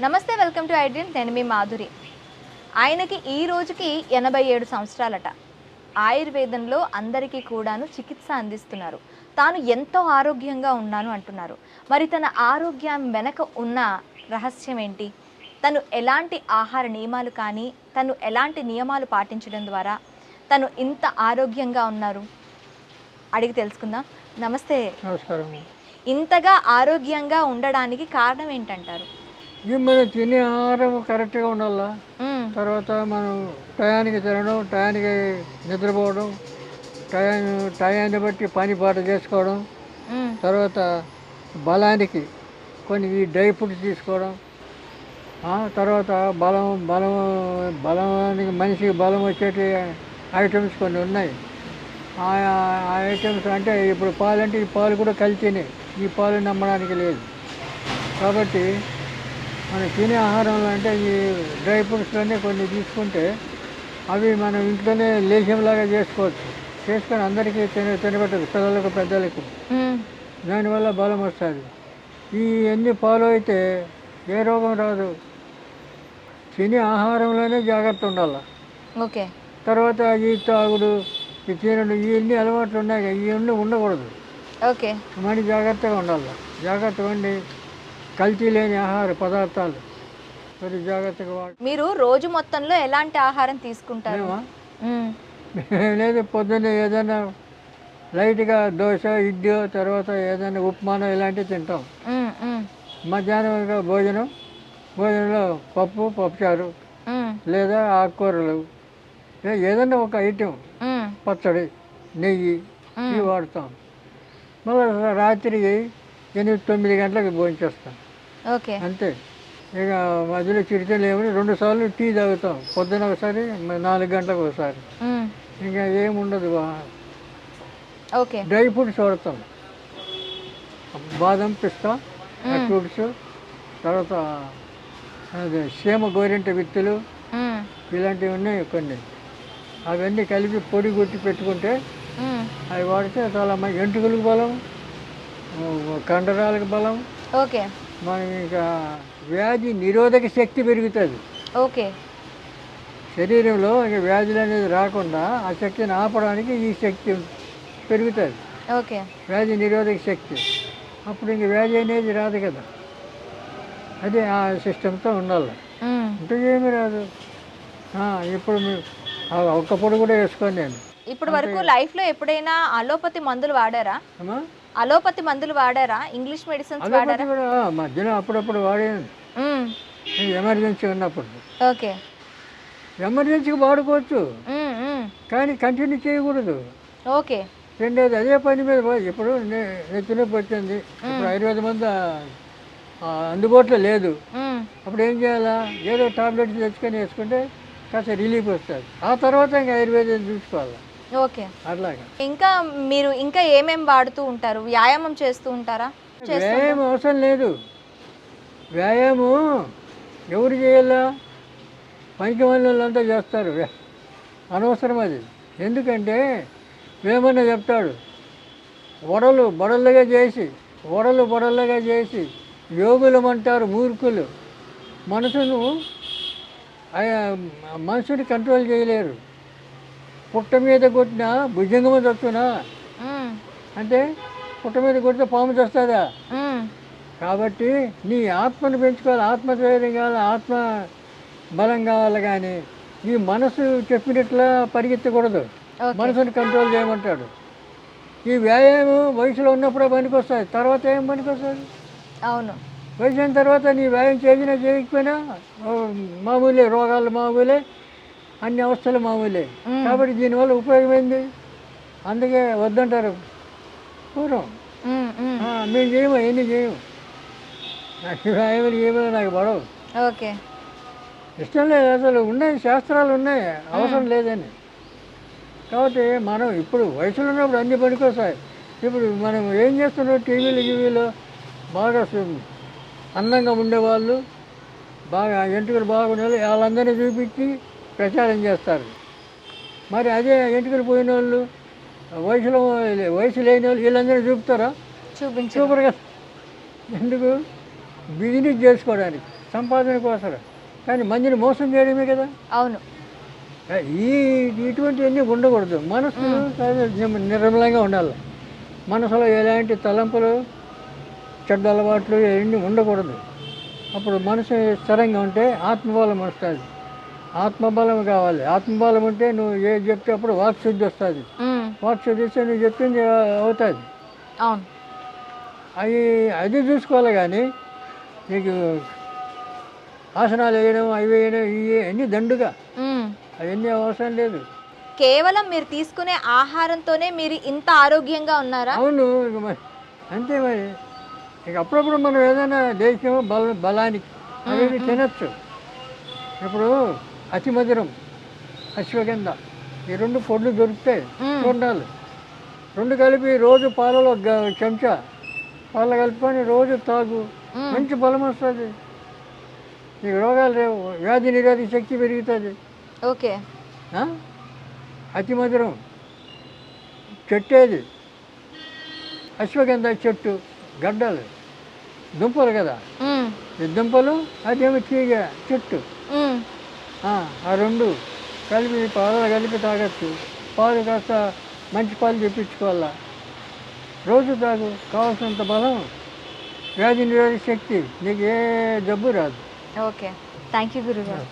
నమస్తే, welcome to iDream. నేను మీ మాధురి. ఆయనకి ఈ రోజుకి 87 సంవత్సరాలట. ఆయుర్వేదంలో అందరికీ కూడాను చికిత్స అందిస్తున్నారు. తాను ఎంతో ఆరోగ్యంగా ఉన్నాను అంటున్నారు. మరి తన ఆరోగ్యం వెనక ఉన్న రహస్యం ఏంటి? తను ఎలాంటి ఆహార నియమాలు కానీ, తను ఎలాంటి నియమాలు పాటించడం ద్వారా తను ఇంత ఆరోగ్యంగా ఉన్నారు అడిగి తెలుసుకుందాం. నమస్తే. నమస్కారం. ఇంతగా ఆరోగ్యంగా ఉండడానికి కారణం ఏంటంటారు? ఇవి మనం తినే ఆహారం కరెక్ట్గా ఉండాలా. మ్మ్. తర్వాత మనం టయానికి తినడం, టయానికి నిద్రపోవడం, టయాన్ని బట్టి పని పాట చేసుకోవడం, మ్మ్. తర్వాత బలానికి కొన్ని ఈ డ్రై ఫ్రూట్స్ తీసుకోవడం, తర్వాత బలానికి మనిషికి బలం వచ్చేటి ఐటమ్స్ కొన్ని ఉన్నాయి. ఆ ఐటమ్స్ అంటే ఇప్పుడు పాలంటే ఈ పాలు కూడా కలితేనే, ఈ పాలు నమ్మడానికి లేదు. కాబట్టి మనం తినే ఆహారంలో అంటే ఈ డ్రై ఫ్రూట్స్లోనే కొన్ని తీసుకుంటే అవి మనం ఇంట్లోనే లేహ్యంలాగా చేసుకొని అందరికీ తినబెట్టదు, పిల్లలకు పెద్దలకు. దానివల్ల బలం వస్తుంది. ఈ అన్ని ఫాలో అయితే ఏ రోగం రాదు. తినే ఆహారంలోనే జాగ్రత్త ఉండాలి. ఓకే. తర్వాత ఈ తాగుడు, ఈ తినడు, ఇవన్నీ అలవాట్లు ఉన్నాయి, ఇవన్నీ ఉండకూడదు. ఓకే. మళ్ళీ జాగ్రత్తగా ఉండాలి. జాగ్రత్తగా ఉండి కల్తీ లేని ఆహార పదార్థాలు మరి జాగ్రత్తగా మీరు రోజు మొత్తంలో ఎలాంటి ఆహారం తీసుకుంటారు? లేదు, పొద్దున్నే ఏదైనా లైట్గా దోశ, ఇడ్లీ, తర్వాత ఏదైనా ఉప్మానం ఇలాంటివి తింటాం. మధ్యాహ్నం భోజనంలో పప్పుచారు లేదా ఆకుకూరలు, ఏదైనా ఒక ఐటెం, పచ్చడి, నెయ్యి ఇవి వాడతాం. మళ్ళీ రాత్రి 8-9 గంటలకు భోంచేస్తాం. ఓకే. అంతే. ఇక మధ్యలో చిరుతలు ఏమని 2 సార్లు టీ తాగుతాం. పొద్దున ఒకసారి, 4 గంటలకు ఒకసారి. ఇంకా ఏముండదు. ఓకే. డ్రై ఫ్రూట్స్ వాడతాం. బాదం, పిస్తా ఫ్రూట్స్, తర్వాత అదే సీమ గోరింట విత్తులు ఇలాంటివి ఉన్నాయి కొన్ని. అవన్నీ కలిపి పొడి కొట్టి పెట్టుకుంటే అవి వాడితే చాలా మంచి ఎంటుకలకు బలం, కండరాలకు బలం. ఓకే. మనం ఇంకా వ్యాధి నిరోధక శక్తి పెరుగుతుంది. ఓకే. శరీరంలో ఇంకా వ్యాధులు అనేది రాకుండా ఆ శక్తిని ఆపడానికి ఈ శక్తి పెరుగుతుంది. ఓకే. వ్యాధి నిరోధక శక్తి. అప్పుడు ఇంక వ్యాధి అనేది రాదు కదా. అదే ఆ సిస్టంతో ఉండాలి. అంటే ఏమీ రాదు. ఇప్పుడు ఒక్క పొడి కూడా వేసుకోండి. నేను ఇప్పుడు వరకు లైఫ్లో ఎప్పుడైనా అలోపతి మందులు వాడారా? అలోపతి మందులు వాడారా? English medicines వాడారా? కూడా మధ్యలో అప్పుడప్పుడు వాడాను, ఎమర్జెన్సీ ఉన్నప్పుడు. ఓకే. ఎమర్జెన్సీకి వాడుకోవచ్చు, కానీ కంటిన్యూ చేయకూడదు. ఓకే. రెండోది అదే పని మీద ఇప్పుడు నెత్తి నొప్పి వచ్చింది, ఇప్పుడు ఆయుర్వేద మందు అందుబాటులో లేదు. అప్పుడు ఏం చేయాలా? ఏదో టాబ్లెట్స్ తెచ్చుకొని వేసుకుంటే కాస్త రిలీఫ్ వస్తుంది. ఆ తర్వాత ఇంకా ఆయుర్వేదం చూసుకోవాలి. ఓకే. అట్లాగా. ఇంకా మీరు ఇంకా ఏమేం వాడుతూ ఉంటారు? వ్యాయామం చేస్తూ ఉంటారా? వ్యాయామం అవసరం లేదు. వ్యాయామం ఎవరు చేయాలా? పనికి వాళ్ళంతా చేస్తారు. అనవసరం అది. ఎందుకంటే వేమన్నా చెప్తాడు, వడలు బడలుగా చేసి యోగులమంటారు మూర్ఖులు. మనసుని కంట్రోల్ చేయలేరు. పుట్ట మీద కొట్టినా భుజంగమ చచ్చునా అంటే పుట్ట మీద కొడితే పాము చస్తుందా? కాబట్టి నీ ఆత్మను పెంచుకోవాలి, ఆత్మధైర్యం కావాలి, ఆత్మ బలం కావాలి. కానీ ఈ మనసు చెప్పినట్లా పరిగెత్తకూడదు. మనసుని కంట్రోల్ చేయమంటాడు. ఈ వ్యాయామం వయసులో ఉన్నప్పుడే పనికి వస్తుంది, తర్వాత ఏం పనికి వస్తుంది? అవును. వయసు అయిన తర్వాత నీ వ్యాయామం చేయకపోయినా మామూలే, రోగాలు మామూలే, అన్ని అవస్థలు మామూలే. కాబట్టి దీనివల్ల ఉపయోగమైంది. అందుకే వద్దంటారు పూర్వం. మేము చేయము, ఎన్ని చేయము. నాకు వ్యాయామాలు ఏమో నాకు పడవు. ఓకే. ఇష్టం లేదు. అసలు ఉన్నాయి, శాస్త్రాలు ఉన్నాయి, అవసరం లేదని. కాబట్టి మనం ఇప్పుడు వయసులో ఉన్నప్పుడు అన్ని పనికొస్తాయి. ఇప్పుడు మనం ఏం చేస్తున్నాం? టీవీలో బాగా అందంగా ఉండేవాళ్ళు, బాగా ఎంటుకలు బాగుండే వాళ్ళందరినీ చూపించి ప్రచారం చేస్తారు. మరి అదే ఎంటుకలు పోయిన వాళ్ళు, వయసు లేని వాళ్ళు వీళ్ళందరూ చూపుతారా? చూపరు కదా. ఎందుకు? బిజినెస్ చేసుకోవడానికి. సంపాదన కోసం, కానీ మందిని మోసం చేయడమే కదా. అవును. ఈ ఇటువంటివన్నీ ఉండకూడదు. మనసు నిర్మలంగా ఉండాలి. మనసులో ఎలాంటి తలంపులు, చెడ్డ అలవాట్లు ఇవన్నీ ఉండకూడదు. అప్పుడు మనసు స్థిరంగా ఉంటే ఆత్మబలం వస్తుంది. ఆత్మబలం కావాలి. ఆత్మబలం ఉంటే నువ్వు ఏది చెప్తే అప్పుడు వాక్శుద్ధి వస్తుంది. వాక్శుద్ధి వస్తే నువ్వు చెప్పింది అవుతుంది. అవును. అది చూసుకోవాలి. కానీ నీకు ఆసనాలు వేయడం, అవి వేయడం, ఇవి అన్నీ దండుగా, అవన్నీ అవసరం లేదు. కేవలం మీరు తీసుకునే ఆహారంతోనే మీరు ఇంత ఆరోగ్యంగా ఉన్నారా? అవును, ఇక మరి అంతే. మరి ఇక అప్పుడప్పుడు మనం ఏదైనా దేశం బలానికి అనేది తినచ్చు. ఇప్పుడు అతి మధురం, అశ్వగంధ, ఈ 2 పొడ్లు దొరుకుతాయి. చూడాలి. 2 కలిపి రోజు పాలలో చెంచా పాలు కలుపుకొని రోజు తాగు. మంచి బలం వస్తుంది. నీకు రోగాలు లేవు. వ్యాధి నిరోధక శక్తి పెరుగుతుంది. ఓకే. అతి మధురం చెట్టేది అశ్వగంధ చెట్టు, గడ్డలు, దుంపలు కదా. ఈ దుంపలు, అదేమో తీగ చెట్టు. ఆ 2 కలిపి పాలలో కలిపి తాగచ్చు. పాలు కాస్త మంచి పాలు తెప్పించుకోవాలా. రోజు తాగు. కావాల్సినంత బలం, వ్యాధి నిరోధక శక్తి, నీకు ఏ జబ్బు రాదు. ఓకే. థ్యాంక్ యూ గురుగారు.